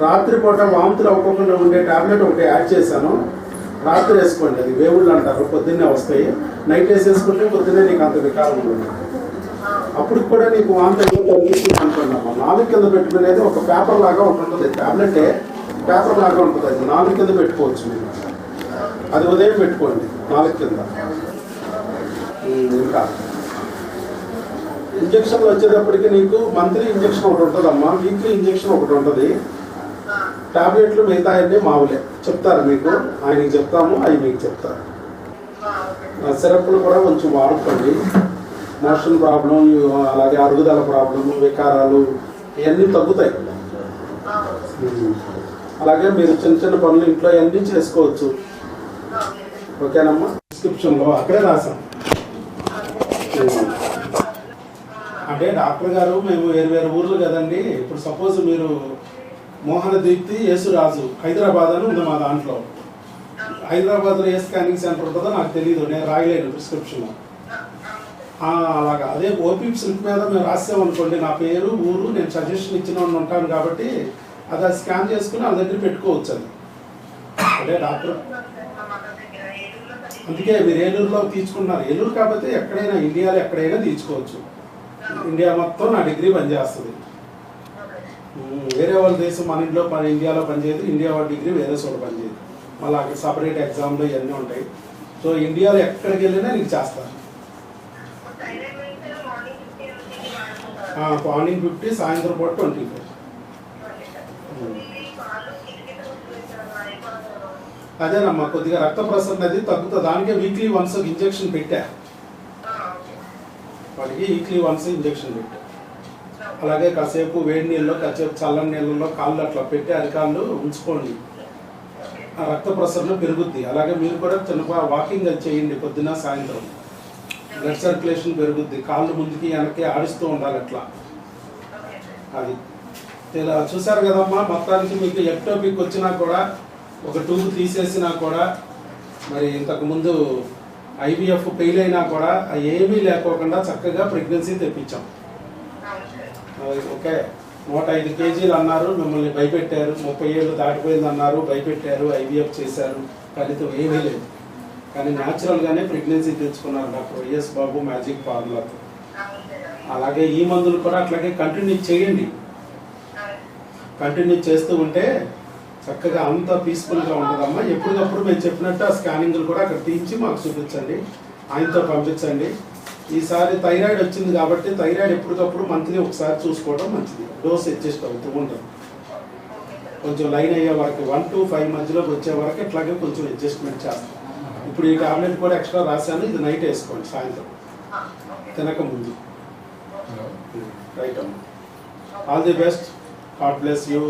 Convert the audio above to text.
రాత్రిపూట వాంతులు అవ్వకుండా ఉండే టాబ్లెట్ ఒకటి యాడ్ చేశాను. రాత్రి వేసుకోండి, అది వేవుళ్ళు అంటారు, పొద్దున్నే వస్తాయి. నైట్ వేసేసుకుంటే పొద్దున్నే నీకు అంత వికారం ఉంటుంది. అప్పుడు కూడా నీకు వాంతి తగ్గిస్తుంది అనుకున్నాము. నాలుగు కింద పెట్టుకునేది ఒక పేపర్ లాగా ఉంటుంది, టాబ్లెటే పేపర్ లాగా ఉంటుంది. అది నాలుగు కింద పెట్టుకోవచ్చు మీరు. అది ఉదయం పెట్టుకోండి నాలుగు కింద. ఇంకా ఇంజక్షన్లు వచ్చేటప్పటికి నీకు మంత్లీ ఇంజక్షన్ ఒకటి ఉంటుందమ్మా, వీక్లీ ఇంజక్షన్ ఒకటి ఉంటుంది. టాబ్లెట్లు మిగతా అన్నీ మామూలే చెప్తారు మీకు, ఆయనకి చెప్తాము, అవి మీకు చెప్తారు. సిరప్లు కూడా కొంచెం వాడుకోండి. మోషన్ ప్రాబ్లం, అలాగే అరుగుదల ప్రాబ్లము, వికారాలు ఇవన్నీ తగ్గుతాయి. అలాగే మీరు చిన్న చిన్న పనులు ఇంట్లో అన్నీ చేసుకోవచ్చు. ఓకేనమ్మా? డిస్క్రిప్షన్లో అక్కడే రాసాం. అంటే డాక్టర్ గారు మేము వేరు వేరు ఊర్లు కదండి. ఇప్పుడు సపోజ్ మీరు మోహన దీప్తి యేసురాజు హైదరాబాద్ అని ఉంది మా దాంట్లో. హైదరాబాద్లో ఏ స్కానింగ్ సెంటర్ ఉంటుందో నాకు తెలియదు, నేను రాయలేను ప్రిస్క్రిప్షన్లో. అలాగా అదే ఓపీ స్లిప్ మీద మేము రాసామనుకోండి, నా పేరు ఊరు నేను సజెషన్ ఇచ్చిన ఉంటాను కాబట్టి అది స్కాన్ చేసుకుని వాళ్ళ దగ్గర పెట్టుకోవచ్చు. అది అంటే డాక్టర్ అందుకే మీరు ఏలూరులో తీసుకున్నారు. ఏలూరు కాకపోతే ఎక్కడైనా ఇండియాలో ఎక్కడైనా తీసుకోవచ్చు. ఇండియా మొత్తం నా డిగ్రీ పనిచేస్తుంది. వేరే వాళ్ళ దేశం మన ఇంట్లో ఇండియాలో పనిచేయదు, ఇండియా వాళ్ళ డిగ్రీ వేరే చోట పనిచేయదు. మళ్ళీ అక్కడ సపరేట్ ఎగ్జామ్లు ఇవన్నీ ఉంటాయి. సో ఇండియాలో ఎక్కడికి వెళ్ళినా నీకు చేస్తారు. మార్నింగ్ 50, సాయంత్రం పూట 25. అదేనమ్మా, కొద్దిగా రక్త ప్రసరణ అది తగ్గుతుంది. దానికే వీక్లీ వన్స్ ఇంజక్షన్ పెట్టా, వాడికి వీక్లీ వన్స్ ఇంజక్షన్ పెట్టా. అలాగే కాసేపు వేడి నీళ్ళలో, కాసేపు చల్లని నీళ్ళలో కాళ్ళు అట్లా పెట్టి అరికాళ్ళు ఉంచుకోండి, ఆ రక్త ప్రసరణ పెరుగుద్ది. అలాగే మీరు కూడా చిన్న వాకింగ్ అది చేయండి పొద్దున్న సాయంత్రం, బ్లడ్ సర్క్యులేషన్ పెరుగుద్ది. కాళ్ళు ముందుకి వెనక్కి ఆడిస్తూ ఉండాలి అట్లా. అది ఇలా చూసారు కదమ్మా. మొత్తానికి మీకు ఎక్టోపిక్ వచ్చినా కూడా, ఒక ట్యూబ్ తీసేసినా కూడా, మరి ఇంతకుముందు IVF ఫెయిల్ అయినా కూడా ఏమీ లేకోకుండా చక్కగా ప్రెగ్నెన్సీ తెప్పించాం. ఓకే, 105 కేజీలు అన్నారు, మిమ్మల్ని భయపెట్టారు. 30 ఏళ్ళు దాటిపోయింది అన్నారు, భయపెట్టారు, IVF చేశారు, ఫలితం ఏమీ లేదు. కానీ న్యాచురల్గానే ప్రెగ్నెన్సీ తెచ్చుకున్నారు డాక్టర్ వైఎస్ బాబు మ్యాజిక్ ఫార్ములాతో. అలాగే ఈ మందులు కూడా అట్లాగే కంటిన్యూ చేయండి. కంటిన్యూ చేస్తూ ఉంటే చక్కగా అంతా పీస్ఫుల్గా ఉంటుందమ్మా. ఎప్పటికప్పుడు మేము చెప్పినట్టు ఆ స్కానింగ్లు కూడా అక్కడ తీయించి మాకు చూపించండి, ఆయనతో పంపించండి. ఈసారి థైరాయిడ్ వచ్చింది కాబట్టి థైరాయిడ్ ఎప్పటికప్పుడు మంత్లీ ఒకసారి చూసుకోవడం మంచిది. డోస్ అడ్జస్ట్ అవుతూ ఉంటుంది. కొంచెం లైన్ అయ్యే వరకు 1 to 5 మధ్యలోకి వచ్చే వరకు ఇట్లాగే కొంచెం అడ్జస్ట్మెంట్ చేస్తాం. ఇప్పుడు ఈ టాబ్లెట్ కూడా ఎక్స్ట్రా రాశాను, ఇది నైట్ వేసుకోండి సాయంత్రం తినక ముందు. రైట్ అమ్మా, all the best, God bless you.